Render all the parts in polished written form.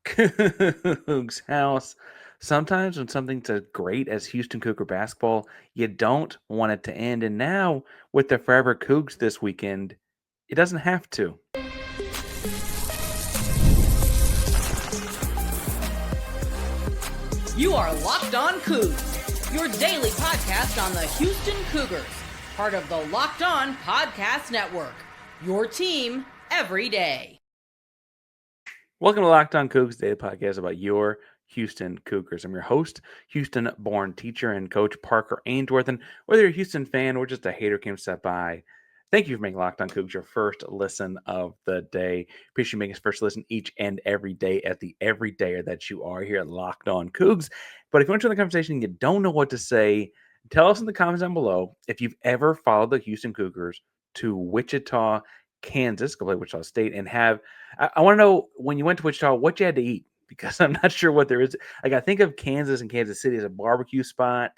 Coogs house. Sometimes when something's as great as Houston Cougar basketball, you don't want it to end. And now with the Forever Coogs this weekend, it doesn't have to. You are Locked On Cougs, your daily podcast on the Houston Cougars, part of the Locked On Podcast Network, your team every day. Welcome to Locked On Cougs, daily podcast about your Houston Cougars. I'm your host, Houston-born teacher and coach Parker Ainsworth. And whether you're a Houston fan or just a hater came to step by, thank you for making Locked On Cougs your first listen of the day. Appreciate you making us first listen each and every day at the everydayer that you are here at Locked On Cougs. But if you want to join the conversation and you don't know what to say, tell us in the comments down below if you've ever followed the Houston Cougars to Wichita, Kansas, go play Wichita State, and I want to know when you went to Wichita, what you had to eat, because I'm not sure what there is. Like, I think of Kansas and Kansas City as a barbecue spot,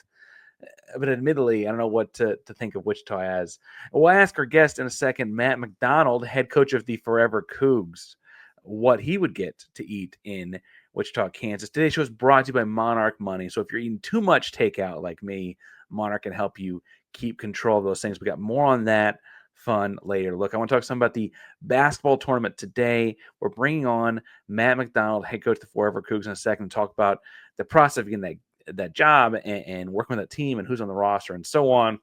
but admittedly, I don't know what to think of Wichita as. We'll ask our guest in a second, Matt McDonald, head coach of the Forever Coogs, what he would get to eat in Wichita, Kansas. Today's show is brought to you by Monarch Money. So if you're eating too much takeout like me, Monarch can help you keep control of those things. We got more on that fun later. Look, I want to talk some about the basketball tournament today. We're bringing on Matt McDonald, head coach of the Forever Coogs, in a second to talk about the process of getting that job and working with that team and who's on the roster and so on.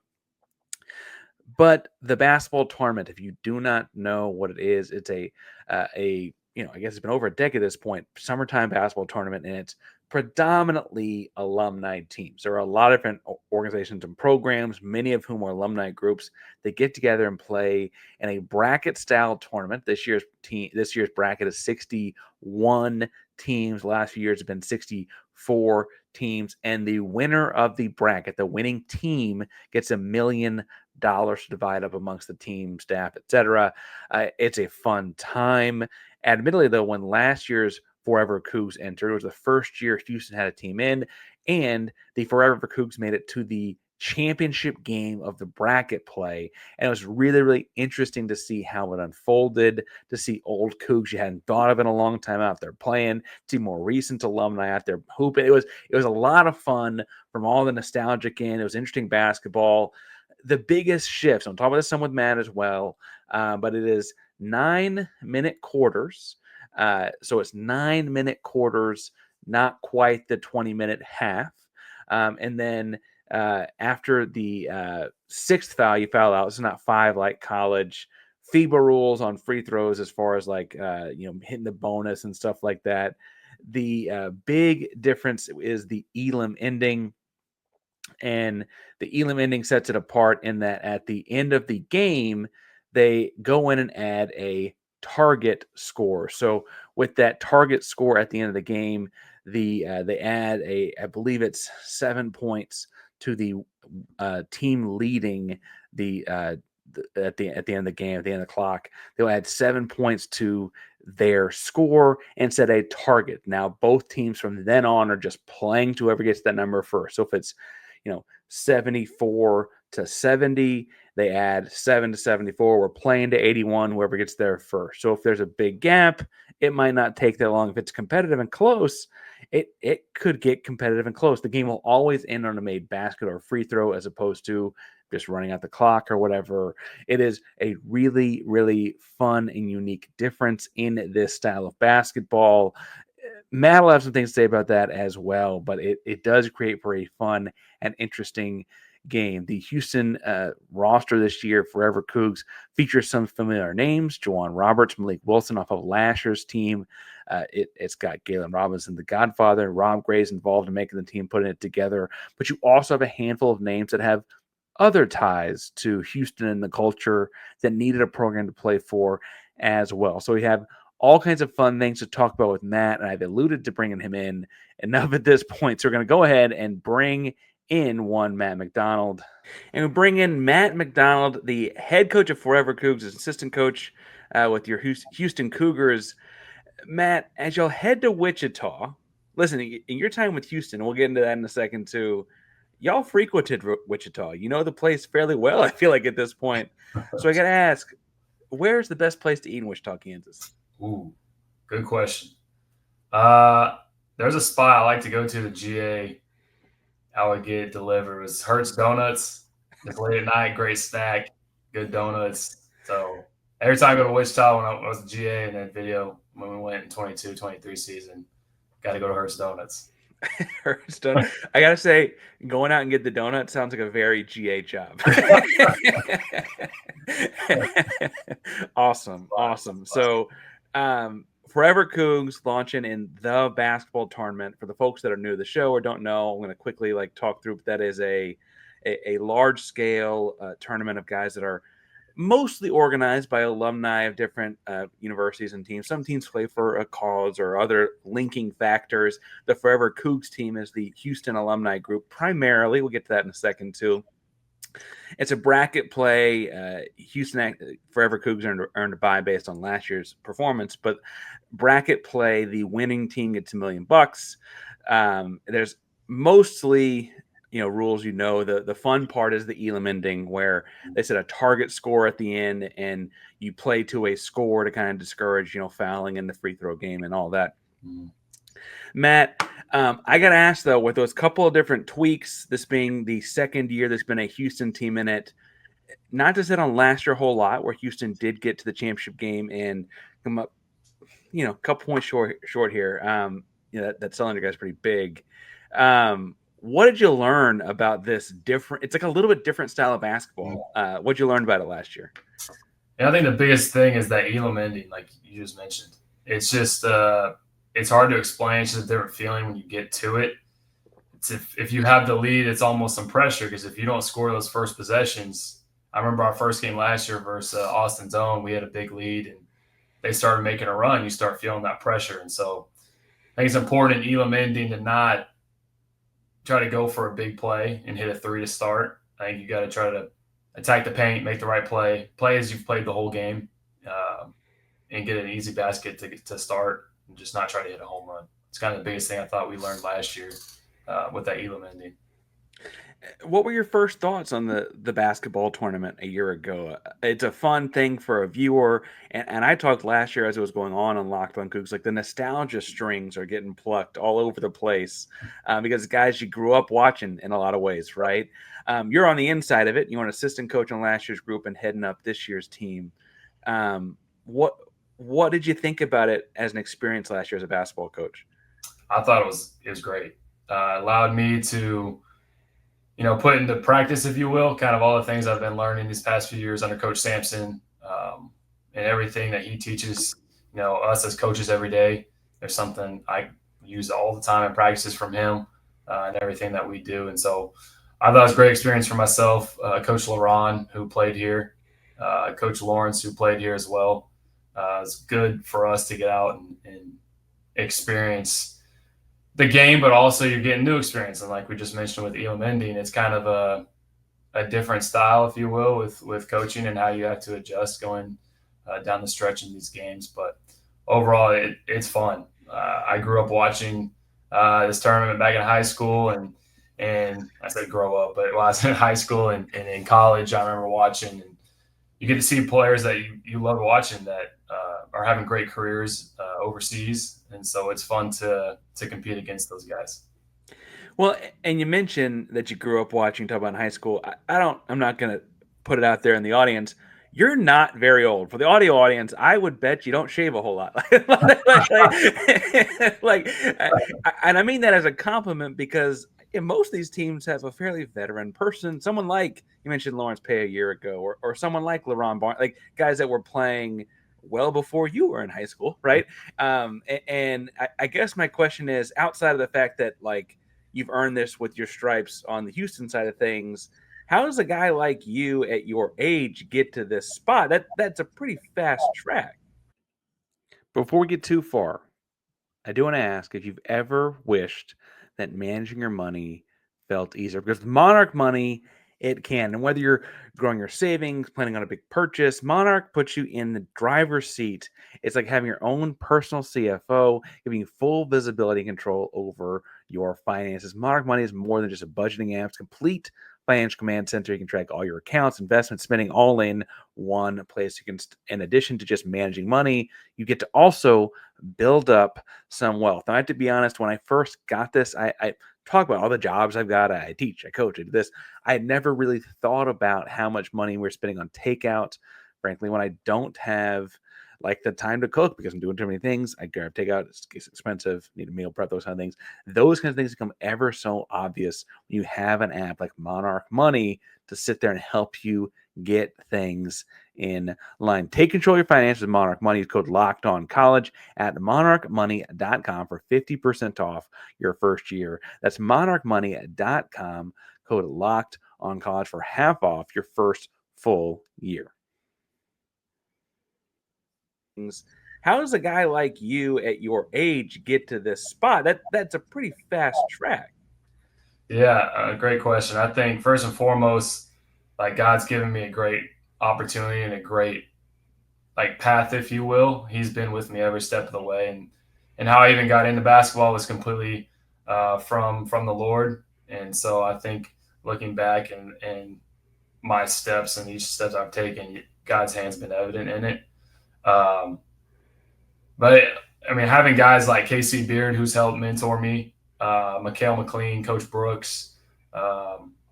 But the basketball tournament, if you do not know what it is, it's a I guess it's been over a decade at this point, summertime basketball tournament, and it's predominantly alumni teams. There are a lot of different organizations and programs, many of whom are alumni groups. They get together and play in a bracket-style tournament. This year's bracket is 61 teams. Last few years have been 64 teams, and the winner of the bracket, the winning team, gets $1 million to divide up amongst the team, staff, etc. It's a fun time. Admittedly, though, when last year's Forever Coogs entered, it was the first year Houston had a team in, and the Forever Coogs made it to the championship game of the bracket play. And it was really, really interesting to see how it unfolded, to see old Cougs you hadn't thought of in a long time out there playing, to see more recent alumni out there hooping. It was a lot of fun from all the nostalgic in. It was interesting basketball. The biggest shifts, I'm talking about this some with Matt as well, but it is 9-minute quarters. So it's 9-minute quarters, not quite the 20-minute half. And then after the sixth foul, you foul out. It's not 5 like college. FIBA rules on free throws as far as like, hitting the bonus and stuff like that. The big difference is the Elam Ending. And the Elam Ending sets it apart in that at the end of the game, they go in and add a target score. So with that target score at the end of the game, they add I believe it's 7 points to the team leading at the end of the game, at the end of the clock. They'll add 7 points to their score and set a target. Now, both teams from then on are just playing to whoever gets that number first. So if it's 74 to 70, they add 7 to 74. We're playing to 81, whoever gets there first. So if there's a big gap, it might not take that long. If it's competitive and close, it could get competitive and close. The game will always end on a made basket or free throw as opposed to just running out the clock or whatever. It is a really, really fun and unique difference in this style of basketball. Matt will have some things to say about that as well, but it does create for a fun and interesting game. The Houston roster this year, Forever Coogs, features some familiar names: Juwan Roberts, Malik Wilson off of last year's team. It's got Galen Robinson, the Godfather, Rob Gray's involved in making the team, putting it together. But you also have a handful of names that have other ties to Houston and the culture that needed a program to play for as well. So we have all kinds of fun things to talk about with Matt, and I've alluded to bringing him in enough at this point. So we're going to go ahead and bring in one Matt McDonald. And we bring in Matt McDonald, the head coach of Forever Coogs, assistant coach with your Houston Cougars. Matt, as y'all head to Wichita, listen, in your time with Houston, we'll get into that in a second too, y'all frequented Wichita. You know the place fairly well, I feel like, at this point. So I got to ask, where's the best place to eat in Wichita, Kansas? Ooh, good question. There's a spot I like to go to, the GA. I would get it delivered. It was Hertz Donuts. Just late at night, great snack, good donuts. So every time I go to Wichita when I was a GA in that video, when we went in 22-23 season, got to go to Hertz Donuts. Hertz donut. I gotta say, going out and get the donut sounds like a very GA job. Awesome. So, Forever Coogs launching in the basketball tournament. For the folks that are new to the show or don't know, I'm going to quickly talk through. That is a large scale tournament of guys that are mostly organized by alumni of different universities and teams. Some teams play for a cause or other linking factors. The Forever Coogs team is the Houston alumni group primarily. We'll get to that in a second too. It's a bracket play. Houston Forever Coogs earned a bye based on last year's performance, but bracket play, the winning team gets $1 million. There's mostly rules. The fun part is the Elam Ending, where they set a target score at the end and you play to a score to kind of discourage fouling in the free throw game and all that. Matt, I got to ask though, with those couple of different tweaks, this being the second year there's been a Houston team in it, not to sit on last year a whole lot, where Houston did get to the championship game and come up a couple points short here. That cylinder guy's pretty big. What did you learn about this different? It's like a little bit different style of basketball. What'd you learn about it last year? And I think the biggest thing is that Elam Ending, like you just mentioned. It's just it's hard to explain. It's just a different feeling when you get to it. It's if you have the lead, it's almost some pressure, because if you don't score those first possessions, I remember our first game last year versus Austin's own, we had a big lead and they started making a run. You start feeling that pressure. And so I think it's important in Elam Ending to not try to go for a big play and hit a three to start. I think you got to try to attack the paint, make the right play as you've played the whole game, and get an easy basket to start, and just not try to hit a home run. It's kind of the biggest thing I thought we learned last year with that Elam Ending. What were your first thoughts on the basketball tournament a year ago? It's a fun thing for a viewer, and I talked last year as it was going on Locked on Coogs, like the nostalgia strings are getting plucked all over the place because guys you grew up watching in a lot of ways, right? You're on the inside of it. You were an assistant coach on last year's group and heading up this year's team. What did you think about it as an experience last year as a basketball coach? I thought it was great. Allowed me to put into practice, if you will, kind of all the things I've been learning these past few years under Coach Sampson, and everything that he teaches, us as coaches every day. There's something I use all the time in practices from him and everything that we do. And so I thought it was a great experience for myself. Coach LaRon, who played here, Coach Lawrence, who played here as well. It's good for us to get out and experience the game, but also you're getting new experience. And like we just mentioned with Elam Ending, it's kind of a different style, if you will, with coaching and how you have to adjust going down the stretch in these games. But overall, it's fun. I grew up watching this tournament back in high school, and I said grow up, but while I was in high school and in college, I remember watching, and you get to see players that you love watching that are having great careers overseas. And so it's fun to compete against those guys. Well, and you mentioned that you grew up watching, talk about in high school. I'm not going to put it out there in the audience. You're not very old. For the audio audience, I would bet you don't shave a whole lot. And I mean that as a compliment, because most of these teams have a fairly veteran person, someone like you mentioned Lawrence Pay a year ago, or someone like LaRon Barnes, like guys that were playing well before you were in high school, right? And I guess my question is, outside of the fact that like you've earned this with your stripes on the Houston side of things, how does a guy like you at your age get to this spot? That's a pretty fast track. Before we get too far, I do want to ask if you've ever wished that managing your money felt easier, because Monarch money, it can. And whether you're growing your savings, planning on a big purchase, Monarch puts you in the driver's seat. It's like having your own personal CFO, giving you full visibility and control over your finances. Monarch money is more than just a budgeting app. It's complete financial command center. You can track all your accounts, investments, spending, all in one place. You can, in addition to just managing money, you get to also build up some wealth. Now, I have to be honest, when I first got this, I talk about all the jobs I've got. I teach, I coach, I do this. I had never really thought about how much money we're spending on takeout. Frankly, when I don't have like the time to cook because I'm doing too many things, I grab takeout. It's expensive, need a meal prep, those kind of things. Those kinds of things become ever so obvious when you have an app like Monarch Money to sit there and help you get things in line. Take control of your finances with Monarch Money. Use code LOCKEDONCollege at monarchmoney.com for 50% off your first year. That's monarchmoney.com, code LOCKEDONCollege for half off your first full year. How does a guy like you at your age get to this spot? That's a pretty fast track. Yeah, great question. I think first and foremost, like God's given me a great opportunity and a great like path, if you will. He's been with me every step of the way, and how I even got into basketball was completely from the Lord. And so I think looking back and my steps and each steps I've taken, God's hand's been evident in it. But I mean, having guys like Casey Beard, who's helped mentor me, Mikhail McLean, Coach Brooks,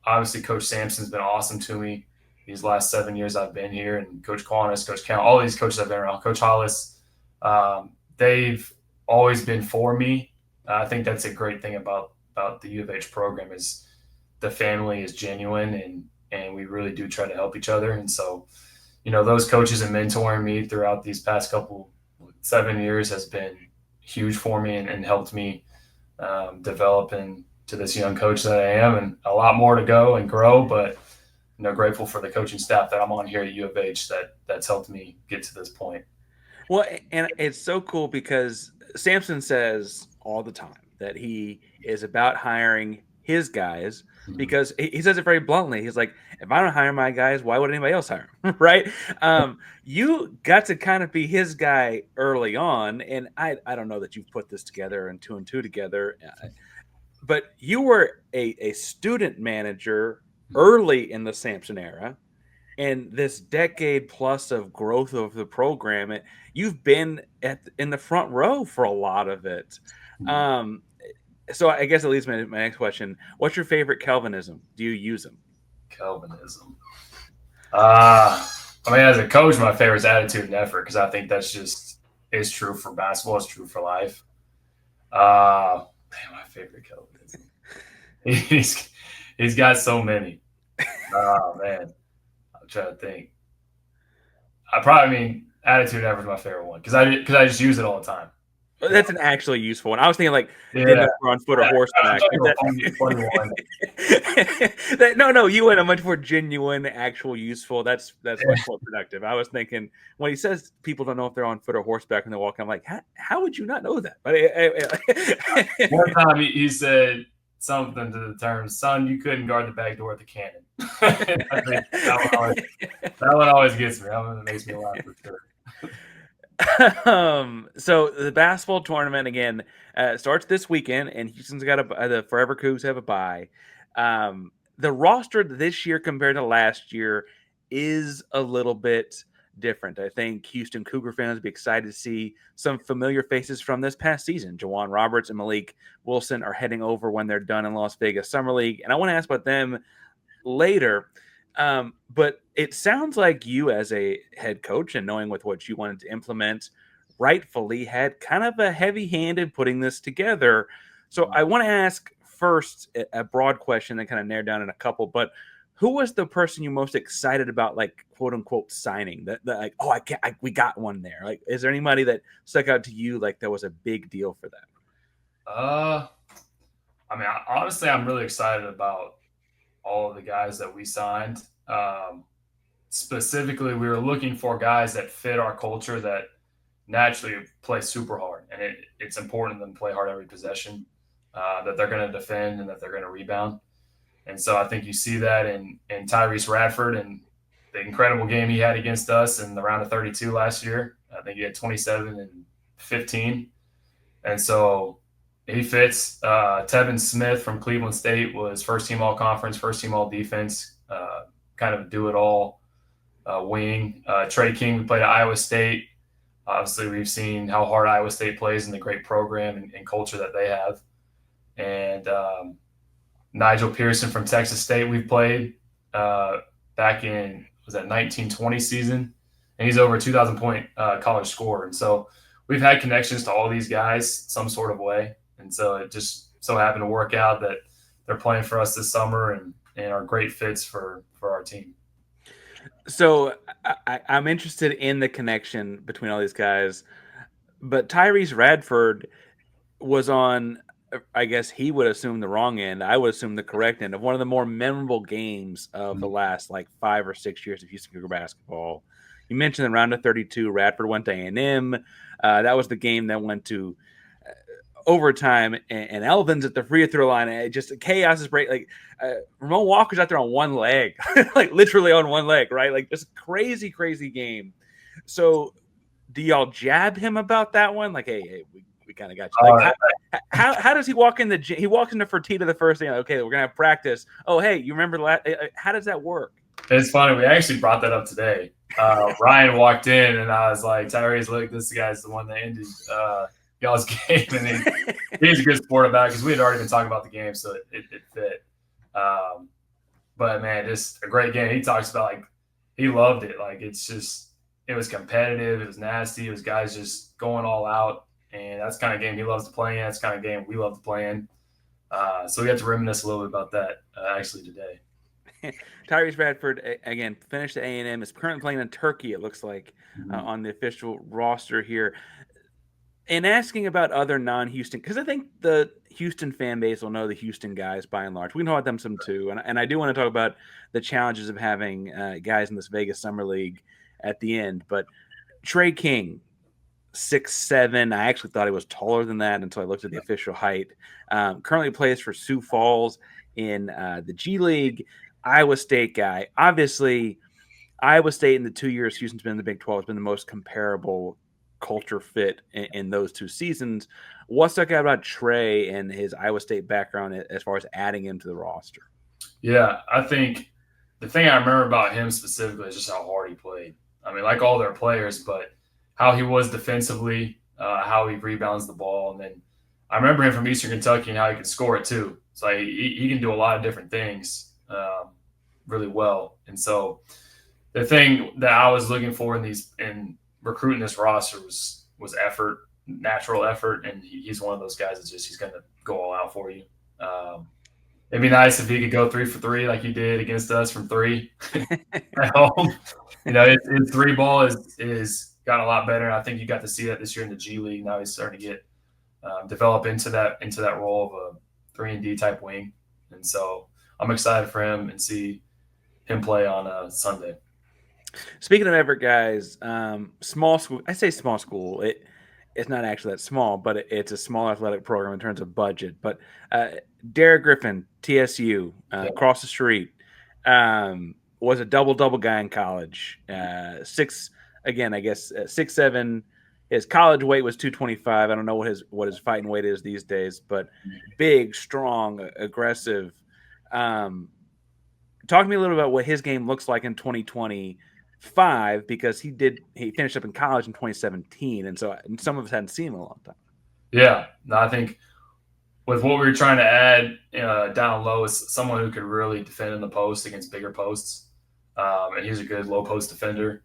obviously Coach Sampson's been awesome to me these last 7 years I've been here, and Coach Quanis, Coach Count, all these coaches I've been around, Coach Hollis, they've always been for me. I think that's a great thing about the U of H program is the family is genuine, and we really do try to help each other. And so, those coaches and mentoring me throughout these past 7 years has been huge for me and helped me develop into this young coach that I am, and a lot more to go and grow. But grateful for the coaching staff that I'm on here at U of H that's helped me get to this point. Well, and it's so cool because Sampson says all the time that he is about hiring his guys because he says it very bluntly. He's like, if I don't hire my guys, why would anybody else hire them? Right? You got to kind of be his guy early on. And I don't know that you've put this together and two and two together, but you were a student manager early in the Sampson era. And this decade plus of growth of the program, you've been in the front row for a lot of it. So I guess it leads me to my next question. What's your favorite Calvinism? Do you use them? Calvinism. I mean, as a coach, my favorite is attitude and effort, because I think that's just is true for basketball. It's true for life. My favorite Calvinism. He's got so many. Oh, man. I'm trying to think. Attitude and effort is my favorite one because I just use it all the time. That's an actually useful one. I was thinking like on foot or horseback. No, you went a much more genuine, actual useful. That's much more productive. I was thinking when he says people don't know if they're on foot or horseback when they walk, I'm like, how would you not know that? But one time he said something to the term, "Son, you couldn't guard the back door at the cannon." I think that one always gets me. That one makes me laugh for sure. So the basketball tournament again starts this weekend, and Houston's got the Forever Coogs have a bye. The roster this year compared to last year is a little bit different. I think Houston Cougar fans will be excited to see some familiar faces from this past season. Jawan Roberts and Malik Wilson are heading over when they're done in Las Vegas Summer League, and I want to ask about them later. But it sounds like you as a head coach and knowing with what you wanted to implement rightfully had kind of a heavy hand in putting this together. So I want to ask first a broad question that kind of narrowed down in a couple, but who was the person you most excited about, like quote unquote signing that like, oh, we got one there. Like, is there anybody that stuck out to you? Like that was a big deal for that? Honestly, I'm really excited about all of the guys that we signed. Specifically, we were looking for guys that fit our culture that naturally play super hard. And it's important to them to play hard every possession, that they're going to defend and that they're going to rebound. And so I think you see that in Tyrece Radford and the incredible game he had against us in the round of 32 last year. I think he had 27 and 15. And so he fits. Tevin Smith from Cleveland State was first team all conference, first team all defense, kind of do it all wing. Trey King, we played at Iowa State. Obviously, we've seen how hard Iowa State plays and the great program and culture that they have. And Nigel Pearson from Texas State, we've played back in, was that 1920 season? And he's over a 2,000 point college scorer. And so we've had connections to all these guys some sort of way. And so it just so happened to work out that they're playing for us this summer and are great fits for our team. So I'm interested in the connection between all these guys, but Tyrece Radford was on, I guess he would assume the wrong end. I would assume the correct end of one of the more memorable games of the last like 5 or 6 years of Houston Cougar basketball. You mentioned the round of 32, Radford went to A&M. That was the game that went to overtime, and Elvin's at the free throw line. And just chaos is break. Like Ramon Walker's out there on one leg, like literally on one leg, right? Like just crazy, crazy game. So, do y'all jab him about that one? Like, hey, we kind of got you. Like, how does he walk in the gym? He walks into Fertitta the first day. Okay, we're gonna have practice. Oh, hey, you remember the last? How does that work? It's funny. We actually brought that up today. Ryan walked in, and I was like, Tyrese, look, this guy's the one that ended y'all's game. And he's a good sport about it because we had already been talking about the game, so it fit. But, man, just a great game. He talks about, like, he loved it. Like, it's just – it was competitive. It was nasty. It was guys just going all out. And that's the kind of game he loves to play in. That's the kind of game we love to play in. So we had to reminisce a little bit about that actually today. Tyrece Radford, again, finished at A&M, is currently playing in Turkey, it looks like, on the official roster here. And asking about other non-Houston, because I think the Houston fan base will know the Houston guys by and large. We can talk about them some too. And I do want to talk about the challenges of having guys in this Vegas Summer League at the end. But Trey King, 6'7". I actually thought he was taller than that until I looked at the official height. Currently plays for Sioux Falls in the G League. Iowa State guy. Obviously, Iowa State in the 2 years Houston's been in the Big 12 has been the most comparable culture fit in those 2 seasons. What stuck out about Trey and his Iowa State background as far as adding him to the roster? Yeah, I think the thing I remember about him specifically is just how hard he played. I mean, like all their players, but how he was defensively, how he rebounds the ball. And then I remember him from Eastern Kentucky and how he could score it too. So he can do a lot of different things really well. And so the thing that I was looking for in recruiting this roster was effort, natural effort, and he's one of those guys that he's going to go all out for you. It'd be nice if he could go 3 for 3 like he did against us from 3 at home. You know, his 3 ball is got a lot better. And I think you got to see that this year in the G League. Now he's starting to get develop into that role of a 3-and-D type wing, and so I'm excited for him and see him play on Sunday. Speaking of Everett guys, small school. I say small school. It's not actually that small, but it's a small athletic program in terms of budget. But Derrick Griffin, TSU, across the street, was a double guy in college. 6'7". His college weight was 225. I don't know what his fighting weight is these days, but big, strong, aggressive. Talk to me a little about what his game looks like in 2025, because he finished up in college in 2017, and some of us hadn't seen him in a long time. Yeah, no, I think with what we were trying to add down low is someone who could really defend in the post against bigger posts, and he's a good low post defender.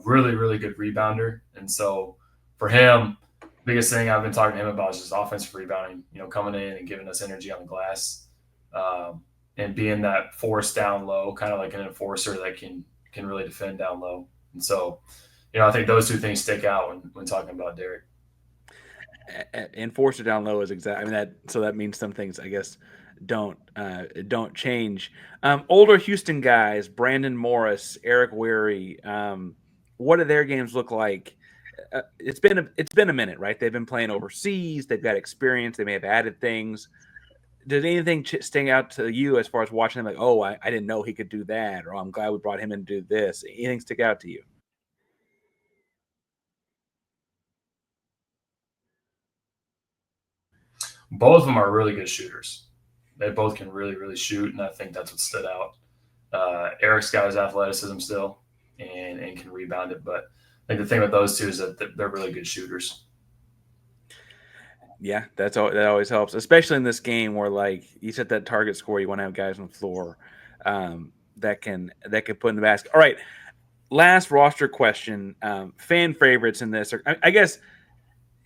Really, really good rebounder. And so for him, biggest thing I've been talking to him about is just offensive rebounding, coming in and giving us energy on the glass, and being that force down low, kind of like an enforcer that can really defend down low. And so, I think those 2 things stick out when talking about Derrick. Enforcer down low is exactly that means some things, I guess, don't change. Older Houston guys, Brandon Morris, Eric Weary, what do their games look like? It's been a minute, right? They've been playing overseas. They've got experience. They may have added things. Did anything stand out to you as far as watching him? Like, oh, I didn't know he could do that, or I'm glad we brought him in to do this. Anything stick out to you? both of them are really good shooters. They both can really, really shoot, and I think that's what stood out. Eric's got his athleticism still and can rebound it, but I think the thing with those two is that they're really good shooters. Yeah, that always helps, especially in this game where like you set that target score, you want to have guys on the floor that can put in the basket. All right, last roster question. Fan favorites in this, I guess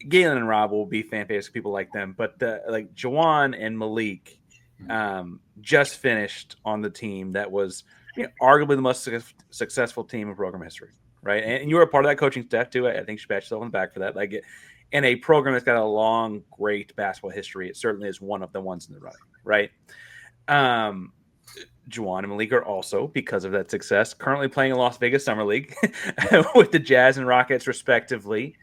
Galen and Rob will be fan favorites. People like them, but like Juwan and Malik just finished on the team that was arguably the most successful team in program history, right? And you were a part of that coaching staff too. I think you should pat yourself on the back for that. In a program that's got a long, great basketball history, it certainly is one of the ones in the running, right? Juwan and Malik are also, because of that success, currently playing in Las Vegas Summer League with the Jazz and Rockets, respectively.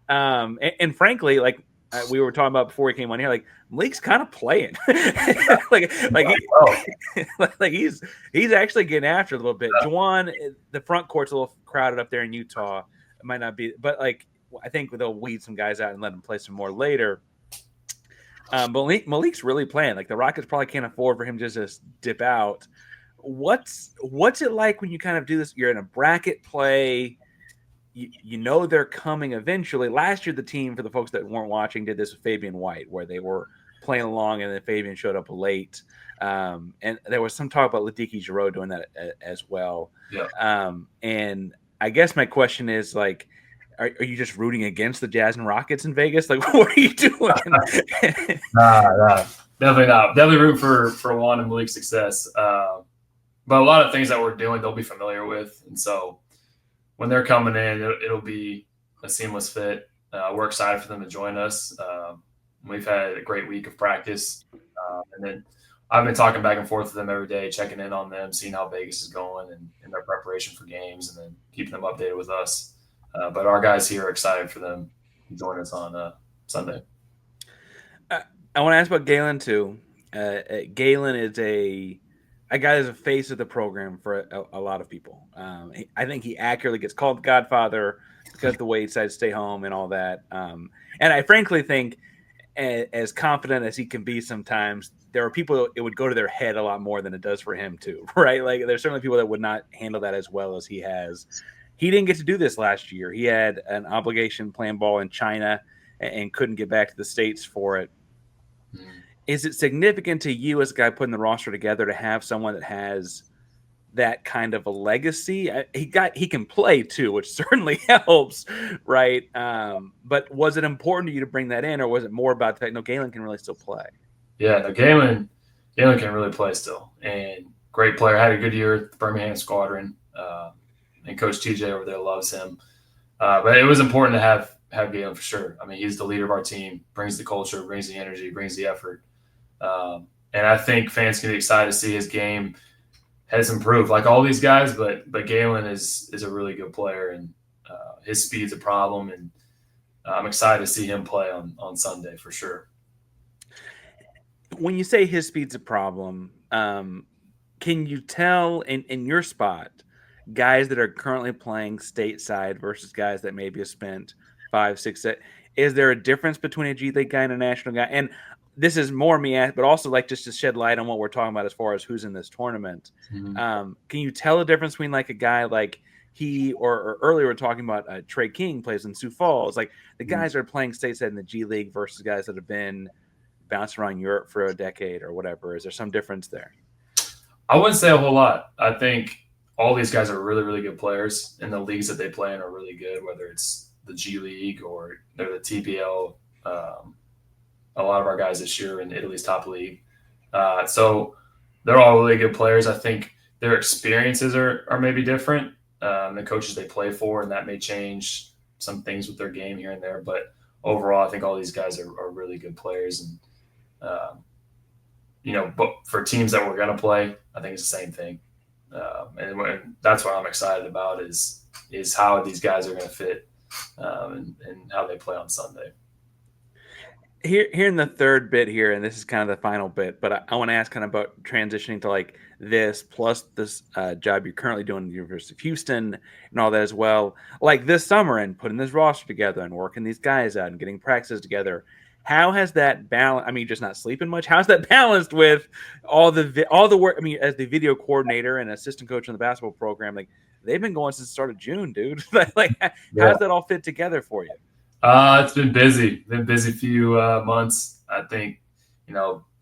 And frankly, like we were talking about before he came on here, like Malik's kind of playing, he's actually getting after it a little bit. Juwan, the front court's a little crowded up there in Utah. It might not be, but like I think they'll weed some guys out and let them play some more later. But Malik's really playing. Like the Rockets probably can't afford for him just to dip out. What's it like when you kind of do this? You're in a bracket play. You know they're coming eventually. Last year, the team, for the folks that weren't watching, did this with Fabian White, where they were playing along, and then Fabian showed up late. And there was some talk about Ladiki Giroux doing that as well. Yeah. And I guess my question is, like, are you just rooting against the Jazz and Rockets in Vegas? Like, what are you doing? Nah, definitely not. Definitely root for Juwan and Malik's success. But a lot of things that we're doing, they'll be familiar with, and so when they're coming in, it'll be a seamless fit. We're excited for them to join us. We've had a great week of practice. And then I've been talking back and forth with them every day, checking in on them, seeing how Vegas is going and their preparation for games, and then keeping them updated with us. But our guys here are excited for them to join us on Sunday. I want to ask about Galen, too. Galen is a guy that's a face of the program for a lot of people. I think he accurately gets called the Godfather because of the way he decided to stay home and all that. And I frankly think, as confident as he can be sometimes, there are people it would go to their head a lot more than it does for him too, right? Like there's certainly people that would not handle that as well as he has. He didn't get to do this last year. He had an obligation playing ball in China and couldn't get back to the States for it. Is it significant to you as a guy putting the roster together to have someone that has that kind of a legacy? He can play too, which certainly helps, right? But was it important to you to bring that in, or was it more about the fact no, Galen can really still play? Yeah, no, Galen can really play still, and great player. Had a good year at the Birmingham Squadron, and Coach TJ over there loves him. But it was important to have Galen for sure. I mean, he's the leader of our team, brings the culture, brings the energy, brings the effort. And I think fans can be excited to see his game has improved, like all these guys. But Galen is a really good player, and his speed's a problem. And I'm excited to see him play on Sunday for sure. When you say his speed's a problem, can you tell in your spot guys that are currently playing stateside versus guys that maybe have spent 5, 6, 7? Is there a difference between a G League guy and a national guy? And this is more me, but also like just to shed light on what we're talking about as far as who's in this tournament. Mm-hmm. Can you tell the difference between like a guy like he or earlier we're talking about Trey King plays in Sioux Falls, like the guys that are playing stateside in the G League versus guys that have been bouncing around Europe for a decade or whatever? Is there some difference there? I wouldn't say a whole lot. I think all these guys are really, really good players, and the leagues that they play in are really good, whether it's the G League or they're the TPL. A lot of our guys this year in Italy's top league. So they're all really good players. I think their experiences are maybe different. The coaches they play for, and that may change some things with their game here and there. But overall, I think all these guys are really good players. And, but for teams that we're going to play, I think it's the same thing. And that's what I'm excited about is how these guys are going to fit and how they play on Sunday. Here in the third bit here, and this is kind of the final bit, but I want to ask kind of about transitioning to like this plus this job you're currently doing at the University of Houston and all that as well. Like this summer and putting this roster together and working these guys out and getting practices together. How has that balance? I mean, just not sleeping much. How's that balanced with all the work? I mean, as the video coordinator and assistant coach in the basketball program, like they've been going since the start of June, dude. Like, how does that all fit together for you? It's been busy. Been busy few months. I think,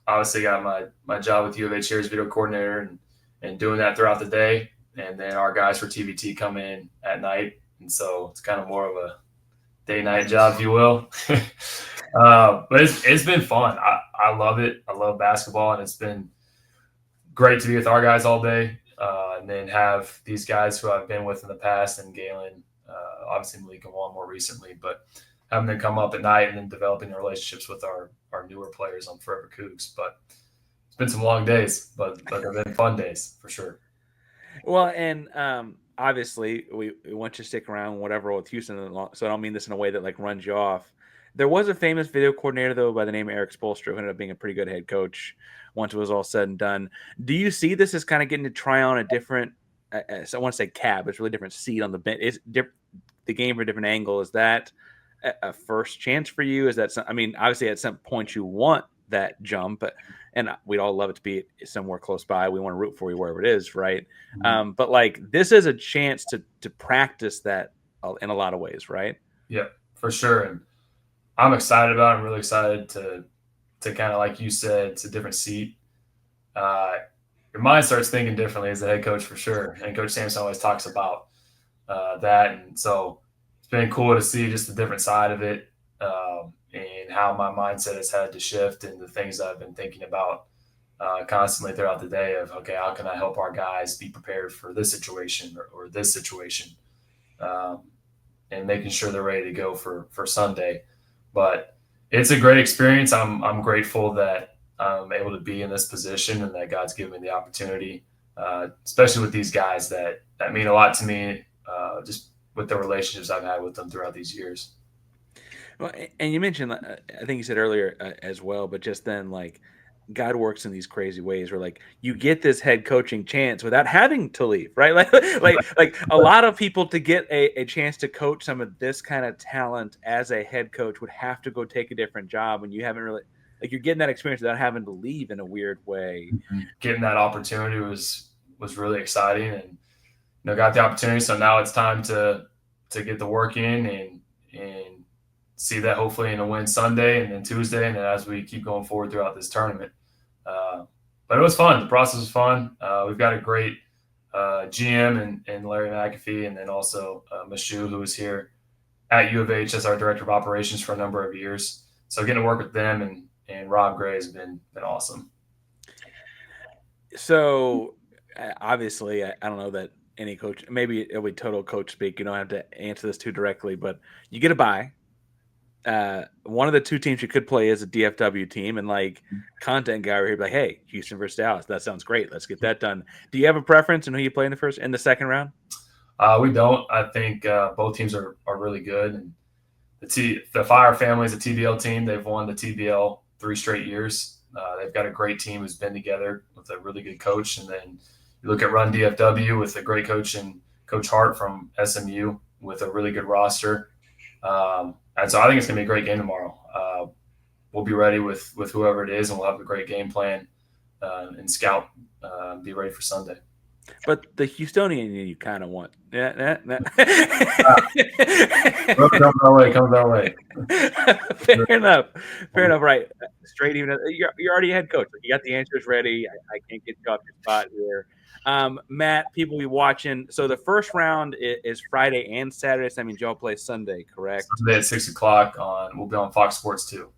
obviously got my job with U of H here as video coordinator and doing that throughout the day. And then our guys for TBT come in at night. And so it's kind of more of a day-night job, if you will. But it's been fun. I love it. I love basketball, and it's been great to be with our guys all day, and then have these guys who I've been with in the past, and Galen, obviously Malik and Juan more recently, but having them come up at night and then developing the relationships with our newer players on Forever Coogs. But it's been some long days, but they've been fun days for sure. Well, and obviously we want you to stick around, whatever, with Houston. So I don't mean this in a way that like runs you off. There was a famous video coordinator though by the name of Eric Spoelstra who ended up being a pretty good head coach once it was all said and done. Do you see this as kind of getting to try on a different? So I want to say cab. It's really different seat on the bench. It's the game from a different angle. Is that a first chance for you? Is that I mean, obviously at some point you want that jump, and we'd all love it to be somewhere close by. We want to root for you wherever it is, right? Mm-hmm. But like this is a chance to practice that in a lot of ways, right? Yeah, for sure. And I'm excited about it. I'm really excited to kind of, like you said, it's a different seat. Your mind starts thinking differently as a head coach for sure. And Coach Sampson always talks about that. And so it's been cool to see just the different side of it, and how my mindset has had to shift, and the things that I've been thinking about constantly throughout the day of, okay, how can I help our guys be prepared for this situation or this situation, and making sure they're ready to go for Sunday. But it's a great experience. I'm grateful that I'm able to be in this position and that God's given me the opportunity, especially with these guys that mean a lot to me, just with the relationships I've had with them throughout these years. Well, and you mentioned, I think you said earlier as well, but just then, like, God works in these crazy ways where, like, you get this head coaching chance without having to leave, right? Like a lot of people, to get a chance to coach some of this kind of talent as a head coach, would have to go take a different job, and you haven't really, like, you're getting that experience without having to leave in a weird way. Getting that opportunity was really exciting, and got the opportunity. So now it's time to get the work in and see that hopefully in a win Sunday and then Tuesday, and then as we keep going forward throughout this tournament. But it was fun. The process was fun. We've got a great GM and Larry McAfee, and then also Mashu, who was here at U of H as our director of operations for a number of years. So getting to work with them and Rob Gray has been awesome. So obviously, I don't know that any coach, maybe it'll be total coach speak. You don't have to answer this too directly, but you get a bye. One of the two teams you could play is a DFW team, and like content guy over here be like, hey, Houston versus Dallas, that sounds great, let's get that done. Do you have a preference in who you play in the second round? We don't. I think both teams are really good, and the Fire family is a TBL team. They've won the TBL 3 straight years. They've got a great team who's been together with a really good coach, and then you look at Run DFW with a great coach and Coach Hart from SMU with a really good roster. And so I think it's going to be a great game tomorrow. We'll be ready with whoever it is, and we'll have a great game plan and scout, be ready for Sunday. But the Houstonian you kind of want. Yeah. Comes our way. Fair enough. Right. Straight, even you're already a head coach. You got the answers ready. I can't get you off your spot here. Matt, people be watching. So the first round is Friday and Saturday. So that means y'all play Sunday, correct? Sunday at 6:00 we'll be on Fox Sports 2.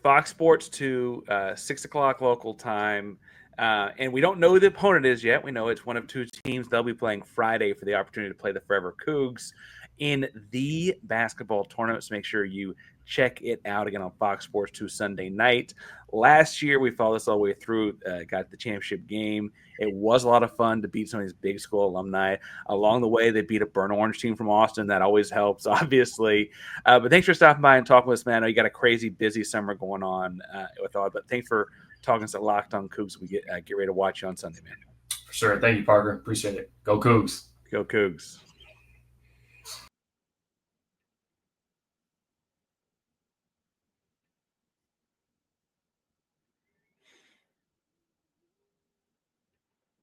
Fox Sports 2, 6:00 local time. And we don't know who the opponent is yet. We know it's one of two teams. They'll be playing Friday for the opportunity to play the Forever Coogs in the basketball tournament. So make sure you check it out again on Fox Sports 2 Sunday night. Last year, we followed this all the way through, got the championship game. It was a lot of fun to beat some of these big school alumni. Along the way, they beat a burnt orange team from Austin. That always helps, obviously. But thanks for stopping by and talking with us, man. I know you got a crazy busy summer going on with all, but thanks for talking to Locked On Cougs. We get ready to watch you on Sunday, man. For sure. Thank you, Parker. Appreciate it. Go Cougs. Go Cougs.